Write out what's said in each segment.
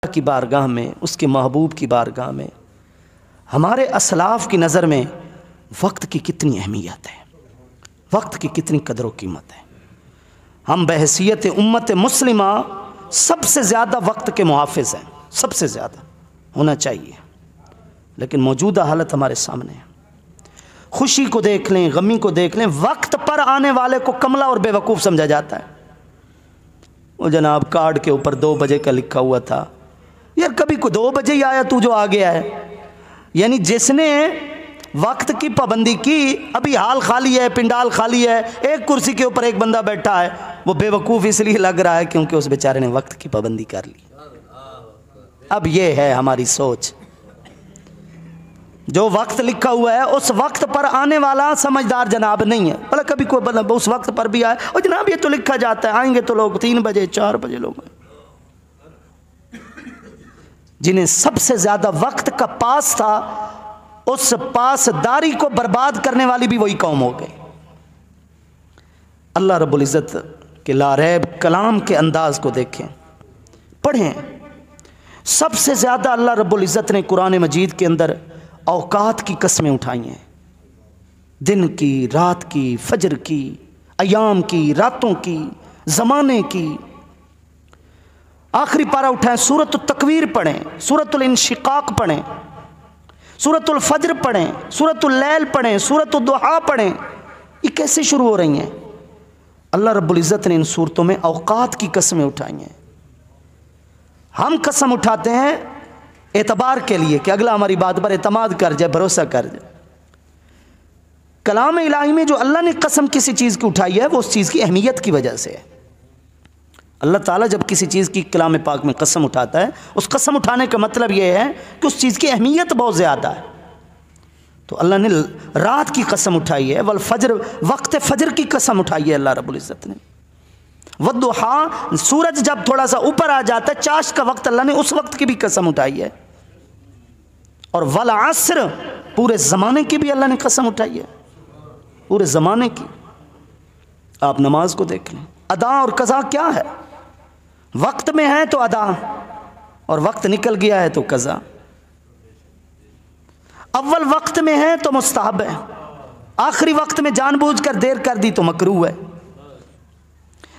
की बारगाह में, उसके महबूब की बारगाह में हमारे असलाफ़ की नज़र में वक्त की कितनी अहमियत है, वक्त की कितनी कदर व कीमत है। हम बहैसियत उम्मत मुस्लिमा सबसे ज़्यादा वक्त के मुहाफ़िज़ हैं, सबसे ज़्यादा होना चाहिए, लेकिन मौजूदा हालत हमारे सामने है। खुशी को देख लें, गमी को देख लें, वक्त पर आने वाले को कमला और बेवकूफ़ समझा जाता है। वो जनाब कार्ड के ऊपर 2 बजे का लिखा हुआ था, यार कभी को 2 बजे ही आया तू जो आ गया है। यानी जिसने वक्त की पाबंदी की, अभी हाल खाली है, पिंडाल खाली है, एक कुर्सी के ऊपर एक बंदा बैठा है, वो बेवकूफ़ इसलिए लग रहा है क्योंकि उस बेचारे ने वक्त की पाबंदी कर ली। अब ये है हमारी सोच, जो वक्त लिखा हुआ है उस वक्त पर आने वाला समझदार जनाब नहीं है। भला कभी कोई उस वक्त पर भी आए, और जनाब ये तो लिखा जाता है आएंगे तो लोग 3 बजे 4 बजे लोग। जिन्हें सबसे ज़्यादा वक्त का पास था, उस पासदारी को बर्बाद करने वाली भी वही कौम हो गई। अल्लाह रब्बुल इज़्ज़त के लारैब कलाम के अंदाज को देखें, पढ़ें। सबसे ज़्यादा अल्लाह रब्बुल इज़्ज़त ने कुरान मजीद के अंदर औकात की कस्में उठाई हैं, दिन की, रात की, फजर की, अयाम की, रातों की, ज़माने की। आखिरी पारा उठाएं, सूरतुल तकवीर पढ़ें, सूरतुल इंशिकाक पढ़ें, सूरतुल फज्र पढ़ें, सूरतुल लैल पढ़ें, सूरतुल दुहा पढ़ें। ये कैसे शुरू हो रही हैं? अल्लाह रब्बुल इज़्ज़त ने इन सूरतों में औकात की कस्में उठाई हैं। हम कसम उठाते हैं एतबार के लिए कि अगला हमारी बात पर एतमाद कर जाए, भरोसा कर जाए। कलाम इलाही में जो अल्लाह ने कसम किसी चीज़ की उठाई है वो उस चीज़ की अहमियत की वजह से है। अल्लाह ताला जब किसी चीज़ की कलाम पाक में कसम उठाता है, उस कसम उठाने का मतलब यह है कि उस चीज़ की अहमियत बहुत ज़्यादा है। तो अल्लाह ने रात की कसम उठाई है, वल फजर, वक्त फजर की कसम उठाई है अल्लाह रब्बुल इज़्ज़त ने। वद्दुहा, सूरज जब थोड़ा सा ऊपर आ जाता है, चाश का वक्त, अल्लाह ने उस वक्त की भी कसम उठाई है। और वल असर, पूरे ज़माने की भी अल्लाह ने कसम उठाई है, पूरे ज़माने की। आप नमाज को देख लें, अदा और कज़ा क्या है? वक्त में है तो अदा, और वक्त निकल गया है तो कज़ा। अव्वल वक्त में है तो मुस्तहब है, आखिरी वक्त में जानबूझकर देर कर दी तो मकरूह है।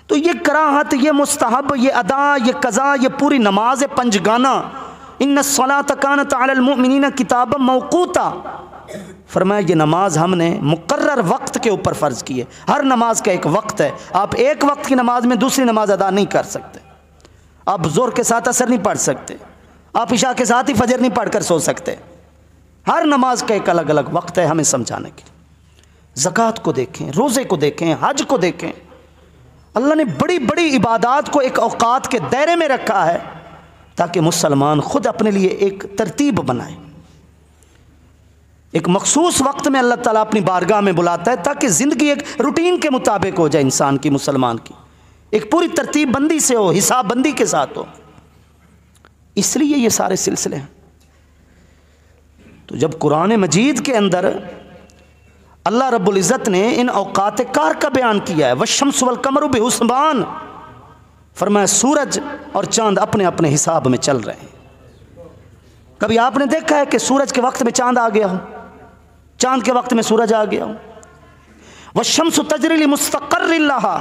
तो ये कराहत, ये मुस्तहब, ये अदा, ये कज़ा, ये पूरी नमाज पंजगाना, इन्नस्सलात कानत अलल मुमिनीना किताबन मौक़ूता, फरमाया ये नमाज हमने मुकर्रर वक्त के ऊपर फ़र्ज़ की है। हर नमाज का एक वक्त है, आप एक वक्त की नमाज में दूसरी नमाज अदा नहीं कर सकते। आप ज़ोर के साथ असर नहीं पढ़ सकते, आप इशा के साथ ही फजर नहीं पढ़ कर सो सकते। हर नमाज का एक अलग अलग वक्त है हमें समझाने के लिए। ज़कात को देखें, रोज़े को देखें, हज को देखें। अल्लाह ने बड़ी बड़ी इबादात को एक औकात के दायरे में रखा है ताकि मुसलमान खुद अपने लिए एक तरतीब बनाए। एक मखसूस वक्त में अल्लाह ताला अपनी बारगाह में बुलाता है ताकि ज़िंदगी एक रूटीन के मुताबिक हो जाए, इंसान की, मुसलमान की, एक पूरी तरतीब बंदी से हो, हिसाब बंदी के साथ हो। इसलिए ये सारे सिलसिले हैं। तो जब कुरान मजीद के अंदर अल्लाह रब्बुल इज़्ज़त ने इन औकात कार का बयान किया है, वश्शम्सु वल कमरु बिहुस्बान, फरमाया सूरज और चांद अपने अपने हिसाब में चल रहे हैं। कभी आपने देखा है कि सूरज के वक्त में चांद आ गया हो, चांद के वक्त में सूरज आ गया हो? वश्शम्सु तजरी लिमुस्तक़र्रिन लहा,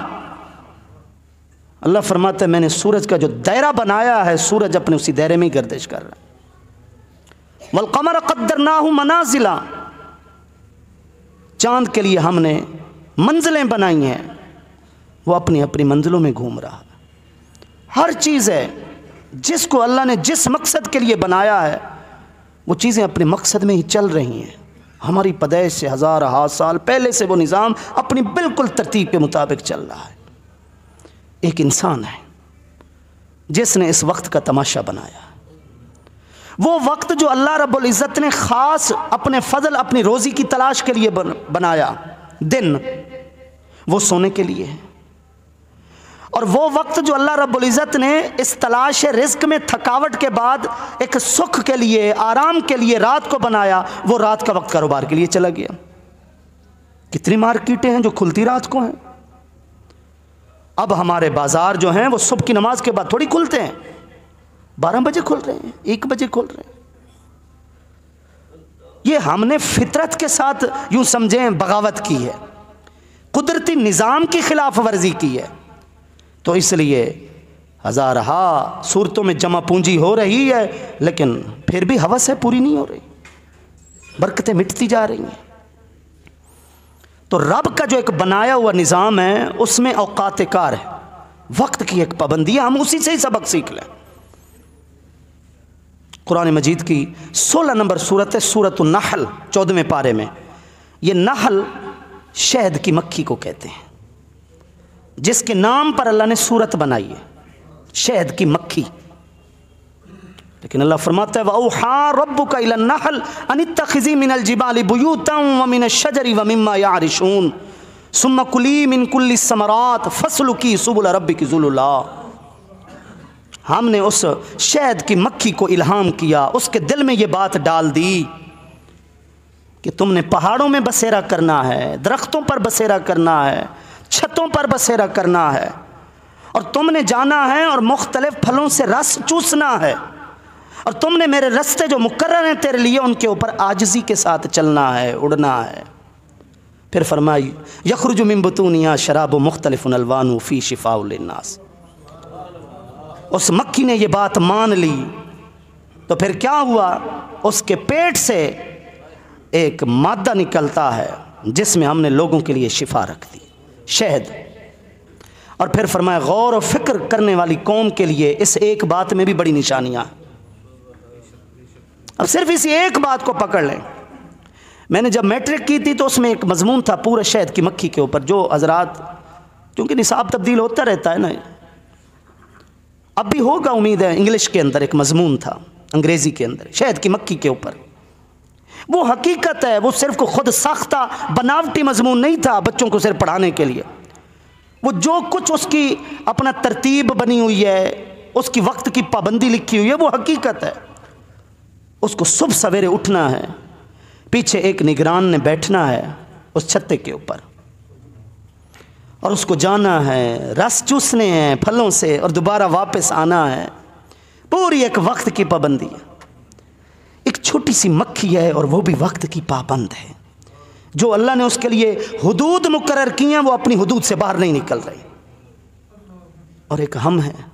अल्लाह फरमाता है मैंने सूरज का जो दायरा बनाया है, सूरज अपने उसी दायरे में गर्दिश कर रहा है। वल क़मर क़द्दरनाहु मनाज़िला, चांद के लिए हमने मंजिलें बनाई हैं, वो अपनी अपनी मंजिलों में घूम रहा है। हर चीज़ है जिसको अल्लाह ने जिस मकसद के लिए बनाया है, वो चीज़ें अपने मकसद में ही चल रही हैं। हमारी पैदाइश से हज़ार साल पहले से वो निज़ाम अपनी बिल्कुल तरतीब के मुताबिक चल रहा है। एक इंसान है जिसने इस वक्त का तमाशा बनाया, वो वक्त जो अल्लाह रब्बुल इज़्ज़त ने ख़ास अपने फ़ज़ल, अपनी रोज़ी की तलाश के लिए बनाया, दिन, वो सोने के लिए है। और वो वक्त जो अल्लाह रब्बुल इज़्ज़त ने इस तलाश रिज़्क़ में थकावट के बाद एक सुख के लिए, आराम के लिए रात को बनाया, वो रात का वक्त कारोबार के लिए चला गया। कितनी मार्केटें हैं जो खुलती रात को हैं। अब हमारे बाज़ार जो हैं वो सुबह की नमाज के बाद थोड़ी खुलते हैं, 12 बजे खुल रहे हैं, 1 बजे खुल रहे हैं। ये हमने फितरत के साथ यूं समझें बगावत की है, कुदरती निज़ाम की खिलाफ वर्जी की है। तो इसलिए हज़ारहा सूरतों में जमा पूंजी हो रही है, लेकिन फिर भी हवस है पूरी नहीं हो रही, बरकतें मिटती जा रही हैं। तो रब का जो एक बनाया हुआ निज़ाम है उसमें औकात कार है, वक्त की एक पाबंदी है, हम उसी से ही सबक सीख लें। कुरान मजीद की 16 नंबर सूरत है सूरत नहल 14वें पारे में। ये नहल शहद की मक्खी को कहते हैं, जिसके नाम पर अल्लाह ने सूरत बनाई है, शहद की मक्खी। लेकिन अल्लाह फरमाता है वअौहा रब्बुका इलन नहल अन इत्तखिज़ी मिनल जिबाली बुयूतन व मिनश शजरि व मिम्मा यारिशून सुम्मा कुली मिन कुल्लि समरात फस्लुकी सुबुल रब्बिकी ज़ुलुला। हमने उस शहद की मक्खी को इल्हाम किया, उसके दिल में ये बात डाल दी कि तुमने पहाड़ों में बसेरा करना है, दरख्तों पर बसेरा करना है, छतों पर बसेरा करना है, और तुमने जाना है और मुख्तलिफ फलों से रस चूसना है, और तुमने मेरे रास्ते जो मुकर्रर हैं तेरे लिए उनके ऊपर आजिज़ी के साथ चलना है, उड़ना है। फिर फरमाई यखरुजु मिन बुतूनिहा शराबुन मुख्तलिफुन अलवानुहु फी शिफाउल लिन्नास। उस मक्खी ने ये बात मान ली तो फिर क्या हुआ, उसके पेट से एक मादा निकलता है जिसमें हमने लोगों के लिए शिफा रख दी, शहद। और फिर फरमाया गौर और फिक्र करने वाली कौम के लिए इस एक बात में भी बड़ी निशानियां। अब सिर्फ इसी एक बात को पकड़ लें। मैंने जब मैट्रिक की थी तो उसमें एक मजमून था पूरे शहद की मक्खी के ऊपर, जो हजरात, क्योंकि निसाब तब्दील होता रहता है ना, अब भी होगा उम्मीद है, इंग्लिश के अंदर एक मजमून था, अंग्रेज़ी के अंदर शहद की मक्खी के ऊपर। वो हकीकत है, वो सिर्फ खुद साख्ता बनावटी मजमून नहीं था बच्चों को सिर्फ पढ़ाने के लिए। वो जो कुछ उसकी अपना तरतीब बनी हुई है, उसकी वक्त की पाबंदी लिखी हुई है, वो हकीकत है। उसको सुबह सवेरे उठना है, पीछे एक निगरान ने बैठना है उस छत्ते के ऊपर, और उसको जाना है, रस चूसने हैं फलों से और दोबारा वापस आना है। पूरी एक वक्त की पाबंदी है। एक छोटी सी मक्खी है और वो भी वक्त की पाबंद है। जो अल्लाह ने उसके लिए हुदूद मुकर्रर की हैं वो अपनी हुदूद से बाहर नहीं निकल रही। और एक हम हैं,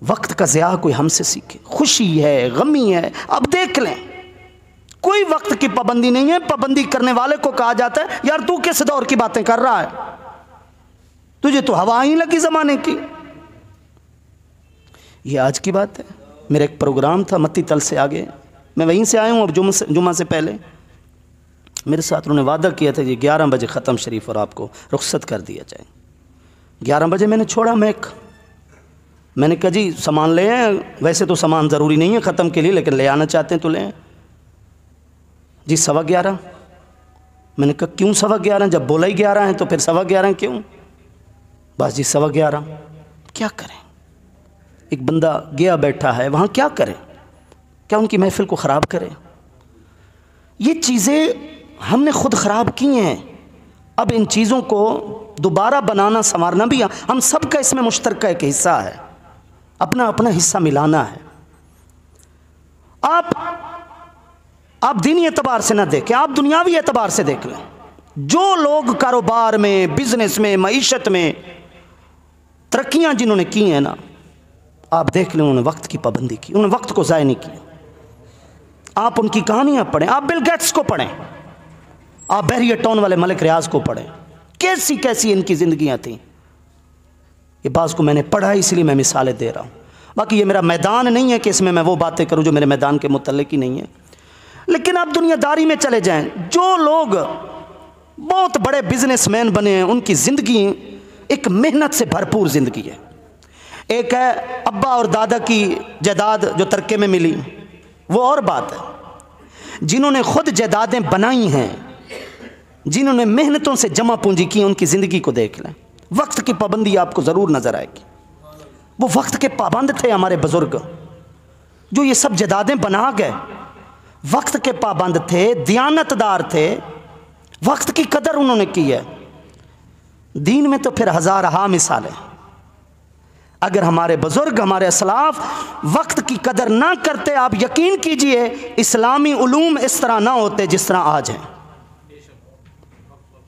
वक्त का ज़िया कोई हमसे सीखे, खुशी है, गमी है, अब देख लें, कोई वक्त की पाबंदी नहीं है। पाबंदी करने वाले को कहा जाता है यार तू किस दौर की बातें कर रहा है, तुझे तो हवा ही लगी ज़माने की। ये आज की बात है। मेरा एक प्रोग्राम था मत्ती तल से आगे, मैं वहीं से आया हूँ। अब जुमा से पहले मेरे साथ उन्होंने वादा किया था कि 11 बजे ख़त्म शरीफ और आपको रुख्सत कर दिया जाए। 11 बजे मैंने छोड़ा मैक, मैंने कहा जी सामान ले आए, वैसे तो सामान ज़रूरी नहीं है ख़त्म के लिए, लेकिन ले आना चाहते हैं तो ले आए। जी 11:15। मैंने कहा क्यों 11:15, जब बोला ही 11 है तो फिर 11:15 क्यों? बस जी 11:15। क्या करें, एक बंदा गया बैठा है वहाँ, क्या करें, क्या उनकी महफिल को ख़राब करें? ये चीज़ें हमने खुद ख़राब की हैं। अब इन चीज़ों को दोबारा बनाना संवारना भी हम सब का इसमें मुश्तरका एक हिस्सा है, अपना अपना हिस्सा मिलाना है। आप दीनी एतबार से ना देखें, आप दुनियावी एतबार से देख लें। जो लोग कारोबार में, बिजनेस में, मईशत में तरक्कियां जिन्होंने की हैं ना, आप देख लें उन्होंने वक्त की पाबंदी की, उन्होंने वक्त को ज़ाय नहीं किया। आप उनकी कहानियां पढ़ें, आप बिल गेट्स को पढ़ें, आप बहरिया टाउन वाले मलिक रियाज को पढ़ें, कैसी कैसी इनकी ज़िंदगियां थी। ये बात को मैंने पढ़ा इसलिए मैं मिसालें दे रहा हूँ। बाकी ये मेरा मैदान नहीं है कि इसमें मैं वो बातें करूँ जो मेरे मैदान के मुतल्लिक ही नहीं है। लेकिन आप दुनियादारी में चले जाएं, जो लोग बहुत बड़े बिजनेसमैन बने हैं उनकी ज़िंदगी एक मेहनत से भरपूर ज़िंदगी है। एक है अब्बा और दादा की जायदाद जो तरके में मिली, वो और बात है। जिन्होंने खुद जायदादें बनाई हैं, जिन्होंने मेहनतों से जमा पूंजी की, उनकी ज़िंदगी को देख लें। वक्त की पाबंदी आपको ज़रूर नज़र आएगी। वो वक्त के पाबंद थे हमारे बुज़ुर्ग, जो ये सब जायदादें बना गए। वक्त के पाबंद थे, दियानतदार थे, वक्त की कदर उन्होंने की है। दीन में तो फिर हज़ारहा मिसालें, अगर हमारे बुजुर्ग, हमारे असलाफ वक्त की कदर ना करते, आप यकीन कीजिए इस्लामी उलूम इस तरह ना होते जिस तरह आज हैं।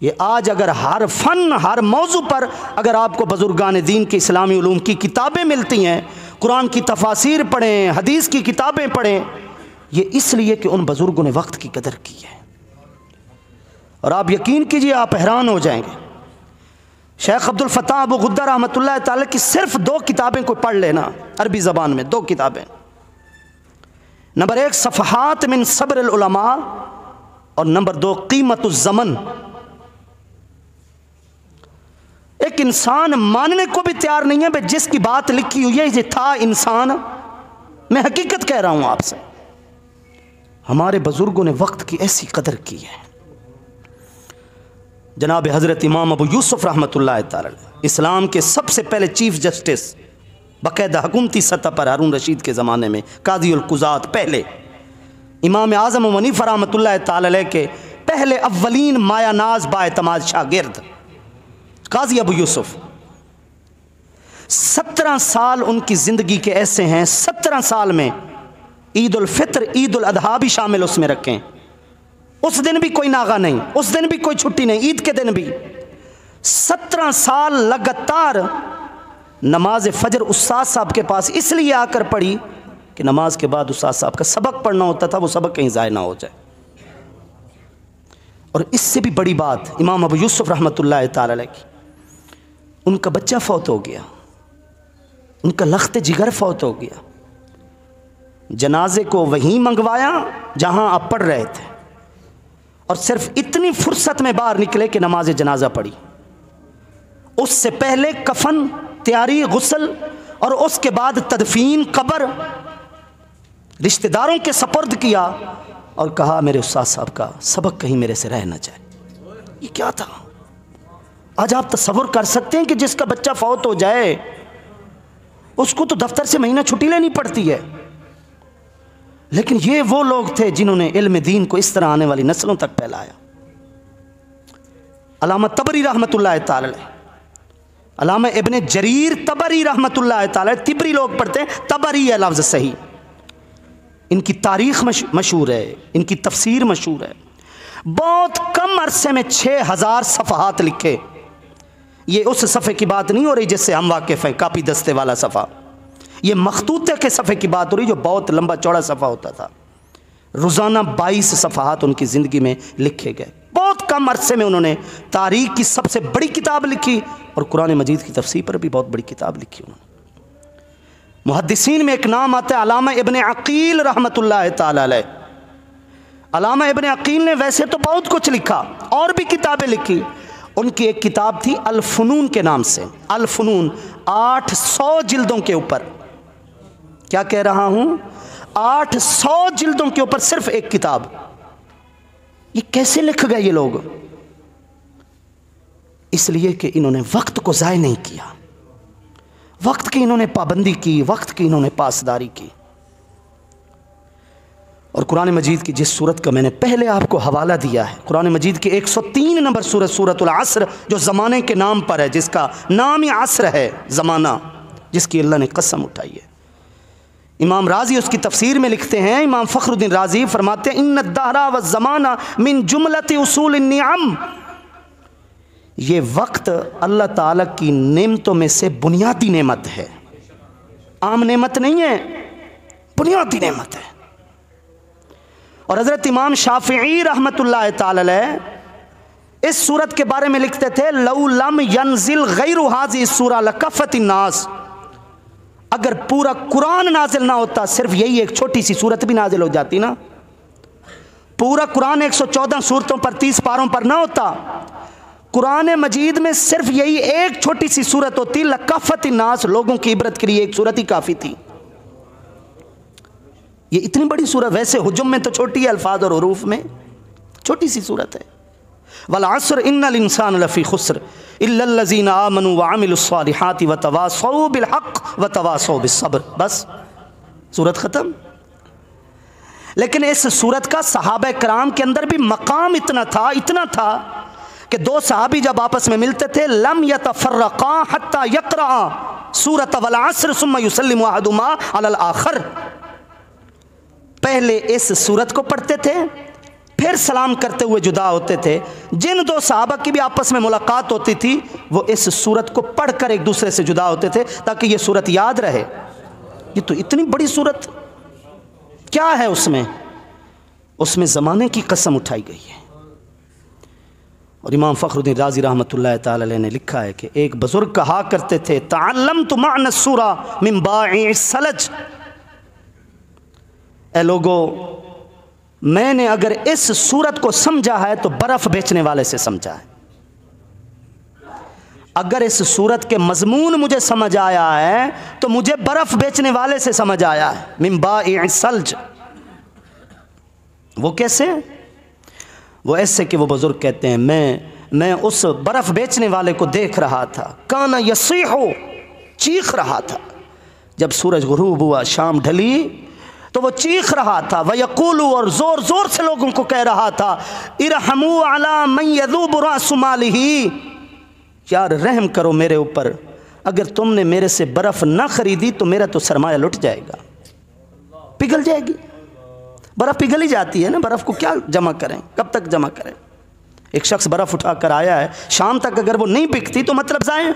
ये आज अगर हर फन, हर मौजू पर अगर आपको बुजुर्गान दीन के इस्लामी उलूम की किताबें मिलती हैं, कुरान की तफासिर पढ़ें, हदीस की किताबें पढ़ें, ये इसलिए कि उन बुजुर्गों ने वक्त की कदर की है। और आप यकीन कीजिए, आप हैरान हो जाएंगे। शेख अब्दुल फताह अबू गुद्दा रहमतुल्लाह ताला की सिर्फ 2 किताबें कोई पढ़ लेना अरबी ज़बान में, 2 किताबें। नंबर 1 सफ़हात मिन सब्र उलमा और नंबर 2 कीमतुज़ ज़मन। एक इंसान मानने को भी तैयार नहीं है भाई जिसकी बात लिखी हुई है ये था इंसान। मैं हकीकत कह रहा हूं आपसे, हमारे बुजुर्गों ने वक्त की ऐसी कदर की है। जनाब हज़रत इमाम अबू यूसुफ रहमतुल्लाह ताला इस्लाम के सबसे पहले चीफ जस्टिस, बाकायदा हुकूमती सतह पर हारून रशीद के ज़माने में काज़ी उल कुज़ात, पहले इमाम आज़म अबू हनीफ़ा रहमतुल्लाह ताला के पहले अव्वलीन मायानाज बाएतमाद शागिर्द काज़ी अबू यूसुफ। 17 साल उनकी ज़िंदगी के ऐसे हैं, 17 साल में ईद उल फित्र, ईद उल अदहा भी शामिल उसमें रखें। उस दिन भी कोई नागा नहीं, उस दिन भी कोई छुट्टी नहीं, ईद के दिन भी 17 साल लगातार नमाज फजर उस्ताद साहब के पास इसलिए आकर पढ़ी कि नमाज के बाद उस्ताद साहब का सबक पढ़ना होता था, वो सबक कहीं ज़ाया ना हो जाए। और इससे भी बड़ी बात इमाम अबू यूसुफ रहमतुल्लाह ताला अलैह की, उनका बच्चा फौत हो गया, उनका लख्त जिगर फौत हो गया। जनाजे को वहीं मंगवाया जहां आप पढ़ रहे थे, और सिर्फ इतनी फुर्सत में बाहर निकले कि नमाज जनाजा पढ़ी। उससे पहले कफन तैयारी, गुस्ल, और उसके बाद तदफीन, कब्र, रिश्तेदारों के सपुर्द किया और कहा मेरे उस्ताद साहब का सबक कहीं मेरे से रह ना जाए। ये क्या था? आज आप तसव्वुर कर सकते हैं कि जिसका बच्चा फौत हो जाए उसको तो दफ्तर से महीना छुट्टी लेनी पड़ती है, लेकिन ये वो लोग थे जिन्होंने इल्म दीन को इस तरह आने वाली नस्लों तक फैलाया। अल्लामा तबरी रहमतुल्लाह ताला अलैह, अल्लामा इब्ने जरीर तबरी रहमतुल्लाह ताला अलैह, तिबरी लोग पढ़ते हैं, तबरी है लफ्ज़ सही। इनकी तारीख़ मशहूर है, इनकी तफसीर मशहूर है। बहुत कम अरसे में 6000 सफ़हात लिखे। ये उस सफ़े की बात नहीं हो रही जिससे हम वाकिफ़ हैं, कापी दस्ते वाला सफ़ा। ये मखतूते के सफ़े की बात हो रही जो बहुत लंबा चौड़ा सफ़ा होता था। रोज़ाना 22 सफ़हात उनकी ज़िंदगी में लिखे गए। बहुत कम अरसे में उन्होंने तारीख़ की सबसे बड़ी किताब लिखी और कुरान मजीद की तफसीर पर भी बहुत बड़ी किताब लिखी उन्होंने। मुहद्दिसीन में एक नाम आता है अल्लामा इब्ने अकील रहमतुल्लाह ताला अलैह। अल्लामा इब्ने अकील ने वैसे तो बहुत कुछ लिखा और भी किताबें लिखी। उनकी एक किताब थी अल-फुनून के नाम से, अल-फुनून, 800 जिल्दों के ऊपर। क्या कह रहा हूं? 800 जिल्दों के ऊपर सिर्फ एक किताब। ये कैसे लिख गए ये लोग? इसलिए कि इन्होंने वक्त को ज़ाय नहीं किया, वक्त की इन्होंने पाबंदी की, वक्त की इन्होंने पासदारी की। और कुरान मजीद की जिस सूरत का मैंने पहले आपको हवाला दिया है, कुरान मजीद की 103 नंबर सूरत, सूरतुल असर, जो ज़माने के नाम पर है, जिसका नाम ही असर है, ज़माना, जिसकी अल्लाह ने कसम उठाई है। इमाम राजी उसकी तफसीर में लिखते हैं, इमाम फ़खरुद्दीन राजी फरमाते हैं, इन्न दहरा व ज़माना मिन जुमलति उसूल निअम, ये वक्त अल्लाह ताला की नेमतों में से बुनियादी नेमत है, आम नेमत नहीं है, बुनियादी नेमत है। और हज़रत इमाम शाफ़िई रहमतुल्लाह ताला अलैह इस सूरत के बारे में लिखते थे, लौ लम यंजिल गैरु हाज़िही सूरा लकफ़तिन नास, अगर पूरा कुरान नाजिल ना होता, सिर्फ यही एक छोटी सी सूरत भी नाजिल हो जाती ना, पूरा कुरान 114 सूरतों पर 30 पारों पर ना होता, कुरान मजीद में सिर्फ यही एक छोटी सी सूरत होती, लकफ़तिन नास, लोगों की इबरत के लिए एक सूरत ही काफ़ी थी। ये इतनी बड़ी सूरत, वैसे हुजुम में तो छोटी है, अल्फाज और हुरूफ में छोटी सी सूरत है। वल अस्र इन्नल इंसान लफ़ी खुस्र इल्लल्लज़ीना आमनू व अमिलुस्सालिहाति व तवासौ बिल हक़ व तवासौ बिस सब्र। बस सूरत ख़त्म। लेकिन इस सूरत का सहाबा कराम के अंदर भी मकाम इतना था कि 2 सहाबी जब आपस में मिलते थे, लम यतफ़र्रक़ा हत्ता यक़रअ सूरत वल अस्र सुम्मा युसल्लिमु अहदुमा अलल आखर। पहले इस सूरत को पढ़ते थे, फिर सलाम करते हुए जुदा होते थे। जिन दो सहाबा की भी आपस में मुलाकात होती थी वो इस सूरत को पढ़कर एक दूसरे से जुदा होते थे ताकि ये सूरत याद रहे। ये तो इतनी बड़ी सूरत, क्या है उसमें? उसमें ज़माने की कसम उठाई गई है। और इमाम फ़खरुद्दीन राज़ी रहमतुल्लाह ताला अलैह ने लिखा है कि एक बुज़ुर्ग कहा करते थे, तअल्लमतु मअना सूरा मिन बाइ सलज। ए लोगो, मैंने अगर इस सूरत को समझा है तो बर्फ़ बेचने वाले से समझा है। अगर इस सूरत के मजमून मुझे समझ आया है तो मुझे बर्फ़ बेचने वाले से समझ आया है। मिन बाइ सलज, वो कैसे? वो ऐसे कि वो बुज़ुर्ग कहते हैं, मैं उस बर्फ़ बेचने वाले को देख रहा था, काना यसीहो, चीख रहा था। जब सूरज गुरूब हुआ, शाम ढली, तो वो चीख रहा था। वयक़ूलु, और ज़ोर ज़ोर से लोगों को कह रहा था, इरहमू अला मन यज़ूबु रासु मालिही, यार रहम करो मेरे ऊपर, अगर तुमने मेरे से बर्फ़ ना ख़रीदी तो मेरा तो सरमाया लुट जाएगा, पिघल जाएगी। बर्फ़ पिघल ही जाती है ना, बर्फ़ को क्या जमा करें, कब तक जमा करें? एक शख्स बर्फ़ उठा कर आया है, शाम तक अगर वो नहीं पिघती तो मतलब ज़ाया।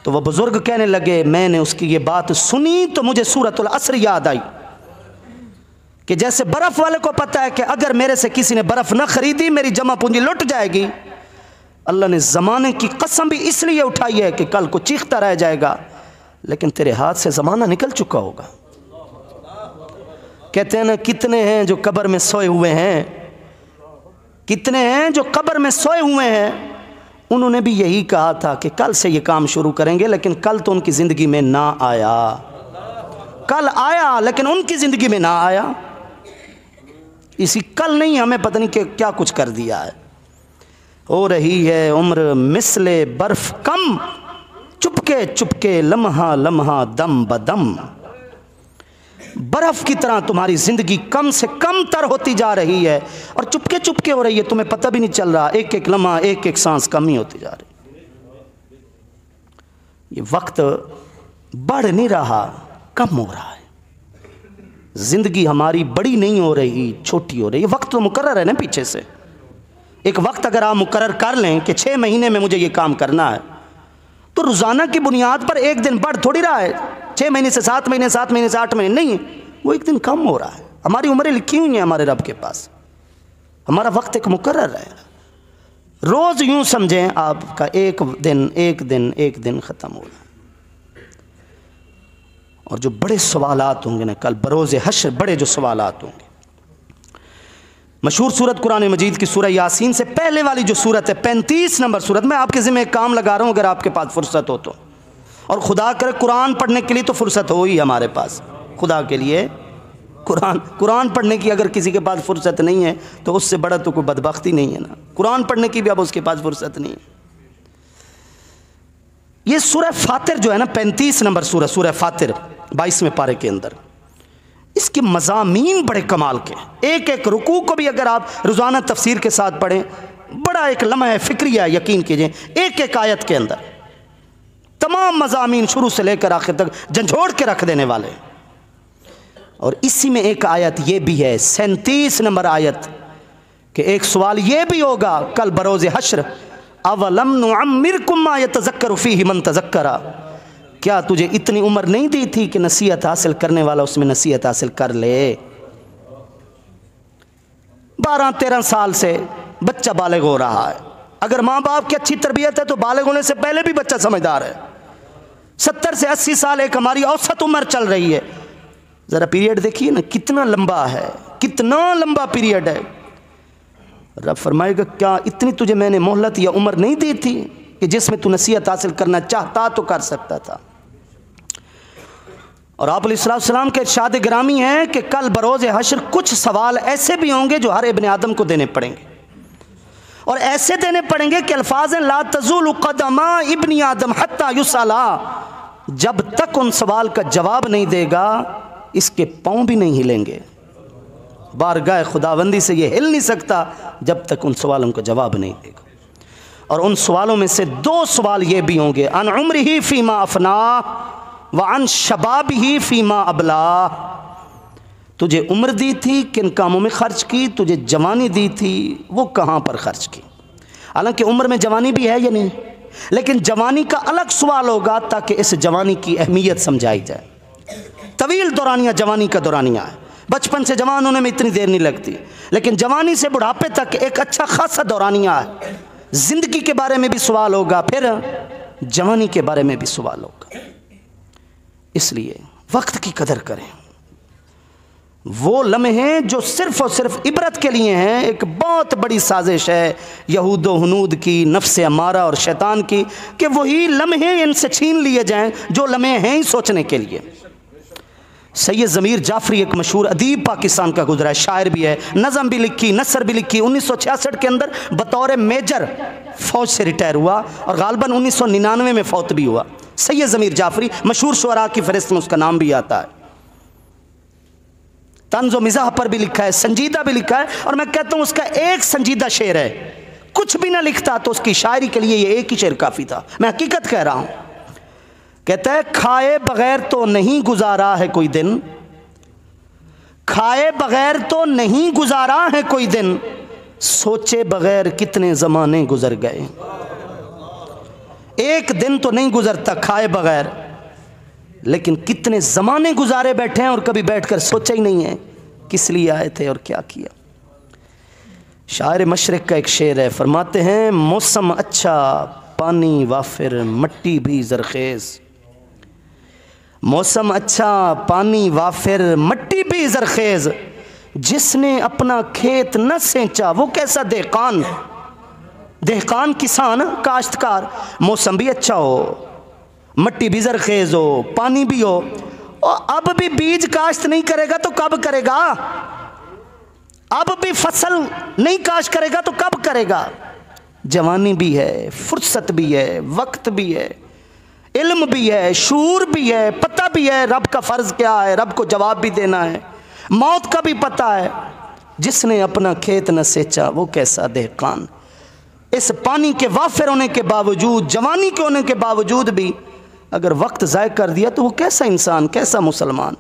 तो वह बुज़ुर्ग कहने लगे, मैंने उसकी ये बात सुनी तो मुझे सूरतुल अस्र याद आई कि जैसे बर्फ़ वाले को पता है कि अगर मेरे से किसी ने बर्फ़ न ख़रीदी मेरी जमा पूंजी लुट जाएगी, अल्लाह ने ज़माने की कसम भी इसलिए उठाई है कि कल को चीखता रह जाएगा, लेकिन तेरे हाथ से ज़माना निकल चुका होगा। कहते हैं ना, कितने हैं जो कब्र में सोए हुए हैं, कितने हैं जो कब्र में सोए हुए हैं। उन्होंने भी यही कहा था कि कल से ये काम शुरू करेंगे, लेकिन कल तो उनकी ज़िंदगी में ना आया। कल आया लेकिन उनकी ज़िंदगी में ना आया। इसी कल नहीं हमें पता नहीं कि क्या कुछ कर दिया है। हो रही है उम्र मिसले बर्फ़ कम, चुपके चुपके लम्हा लम्हा दम बदम। बर्फ़ की तरह तुम्हारी ज़िंदगी कम से कम तर होती जा रही है और चुपके चुपके हो रही है, तुम्हें पता भी नहीं चल रहा। एक एक लम्हा, एक एक सांस कम ही होती जा रही। ये वक्त बढ़ नहीं रहा, कम हो रहा है। ज़िंदगी हमारी बड़ी नहीं हो रही, छोटी हो रही है। वक्त तो मुकर्रर है ना पीछे से। एक वक्त अगर आप मुकर्रर कर लें कि 6 महीने में मुझे ये काम करना है, तो रोज़ाना की बुनियाद पर एक दिन बढ़ थोड़ी रहा है। 6 महीने से 7 महीने, 7 महीने से 8 महीने नहीं, वो एक दिन कम हो रहा है। हमारी उम्रें लिखी हुई हैं हमारे रब के पास, हमारा वक्त एक मुकर्रर है। रोज़ यूँ समझें आपका एक दिन एक दिन एक दिन ख़त्म हो रहा है। और जो बड़े सवालात होंगे ना कल बरोज़ हश्र, बड़े जो सवालात होंगे। मशहूर सूरत कुरान मजीद की सूरह यासीन से पहले वाली जो सूरत है, 35 नंबर सूरत। मैं आपके ज़िम्मे एक काम लगा रहा हूँ, अगर आपके पास फुर्सत हो तो, और खुदा करे कुरान पढ़ने के लिए तो फुर्सत हो ही हमारे पास। खुदा के लिए कुरान पढ़ने की अगर किसी के पास फुर्सत नहीं है तो उससे बड़ा तो कोई बदबख्ती नहीं है ना। कुरान पढ़ने की भी अब उसके पास फुर्सत नहीं है। ये सूरह फातिर जो है ना, 35 नंबर सूरह फातिर 22वें पारे के अंदर, इसके मज़ामीन बड़े कमाल के। एक एक रुकू को भी अगर आप रोज़ाना तफसीर के साथ पढ़ें, बड़ा एक लम्हा फ़िक्रिया, यकीन कीजिए एक एक आयत के अंदर तमाम मज़ामीन शुरू से लेकर आखिर तक झंझोड़ के रख देने वाले। और इसी में एक आयत ये भी है, 37 नंबर आयत, कि एक सवाल ये भी होगा कल बरोज़ हश्र, अवलम नुअम्मिरकुम मा यतज़क्करु फ़ीहि मन तज़क्करा, क्या तुझे इतनी उम्र नहीं दी थी कि नसीहत हासिल करने वाला उसमें नसीहत हासिल कर ले। 12-13 साल से बच्चा बालिग हो रहा है। अगर माँ बाप की अच्छी तरबियत है तो बालिग होने से पहले भी बच्चा समझदार है। 70 से 80 साल एक हमारी औसत उम्र चल रही है। ज़रा पीरियड देखिए ना कितना लंबा है, कितना लंबा पीरियड है। रब फरमाएगा क्या इतनी तुझे मैंने मोहलत या उम्र नहीं दी थी कि जिसमें तू नसीहत हासिल करना चाहता तो कर सकता था। और आप अलैहिस्सलाम के इरशाद गिरामी है कि कल बरोज़ हश्र कुछ सवाल ऐसे भी होंगे जो हर इब्ने आदम को देने पड़ेंगे, और ऐसे देने पड़ेंगे कि अल्फाज़ ला तज़ूलु क़दमा इब्नी आदम हत्ता युसअला, जब तक उन सवाल का जवाब नहीं देगा इसके पाँव भी नहीं हिलेंगे। बारगाह खुदाबंदी से ये हिल नहीं सकता जब तक उन सवालों का जवाब नहीं देगा। और उन सवालों में से 2 सवाल ये भी होंगे, अन उम्रिही फ़ीमा अफना व अन शबाबिही फ़ीमा अबला। तुझे उम्र दी थी, किन कामों में खर्च की, तुझे जवानी दी थी, वो कहाँ पर खर्च की। हालांकि उम्र में जवानी भी है या नहीं, लेकिन जवानी का अलग सवाल होगा ताकि इस जवानी की अहमियत समझाई जाए। तवील दौरानिया जवानी का दौरानिया है, बचपन से जवान होने में इतनी देर नहीं लगती, लेकिन जवानी से बुढ़ापे तक एक अच्छा खासा दौरानिया है। ज़िंदगी के बारे में भी सवाल होगा, फिर जवानी के बारे में भी सवाल होगा। इसलिए वक्त की कदर करें। वो लम्हे जो सिर्फ़ और सिर्फ इबरत के लिए हैं, एक बहुत बड़ी साजिश है यहूद व हुनूद की, नफ्स अमारा और शैतान की, कि वही लम्हे इनसे छीन लिए जाएं जो लम्हे हैं ही सोचने के लिए। सैयद ज़मीर जाफ़री एक मशहूर अदीब पाकिस्तान का गुजरा है, शायर भी है, नज़म भी लिखी, नसर भी लिखी। 1966 के अंदर बतौर मेजर फ़ौज से रिटायर हुआ और गालबन 1999 में फौत भी हुआ। सैयद ज़मीर जाफ़री मशहूर शुअरा की फ़हरिस्त में उसका नाम भी आता है। तंज़ो मिज़ाह पर भी लिखा है, संजीदा भी लिखा है, और मैं कहता हूँ उसका एक संजीदा शेर है। कुछ भी ना लिखता तो उसकी शायरी के लिए ये एक ही शेर काफ़ी था। मैं हकीकत कह रहा हूँ। कहता है, खाए बगैर तो नहीं गुजारा है कोई दिन, खाए बगैर तो नहीं गुजारा है कोई दिन, सोचे बगैर कितने ज़माने गुजर गए। एक दिन तो नहीं गुजरता खाए बगैर, लेकिन कितने ज़माने गुजारे बैठे हैं और कभी बैठकर सोचा ही नहीं है किस लिए आए थे और क्या किया। शायर मशरिक़ का एक शेर है, फरमाते हैं, मौसम अच्छा पानी वाफिर मट्टी भी ज़रख़ेज़, मौसम अच्छा पानी वाफिर मट्टी भी ज़रख़ेज़, जिसने अपना खेत न सेंचा वो कैसा देहकान। देहकान किसान, काश्तकार। मौसम भी अच्छा हो, मट्टी भी ज़रख़ेज़ हो, पानी भी हो, और अब भी बीज काश्त नहीं करेगा तो कब करेगा। अब भी फसल नहीं काश्त करेगा तो कब करेगा। जवानी भी है, फुर्सत भी है, वक्त भी है, इल्म भी है, शूर भी है, पता भी है रब का फ़र्ज़ क्या है, रब को जवाब भी देना है, मौत का भी पता है। जिसने अपना खेत न सेचा वो कैसा देहकान। इस पानी के वाफिर होने के बावजूद, जवानी के होने के बावजूद भी अगर वक्त ज़ाय कर दिया तो वो कैसा इंसान, कैसा मुसलमान।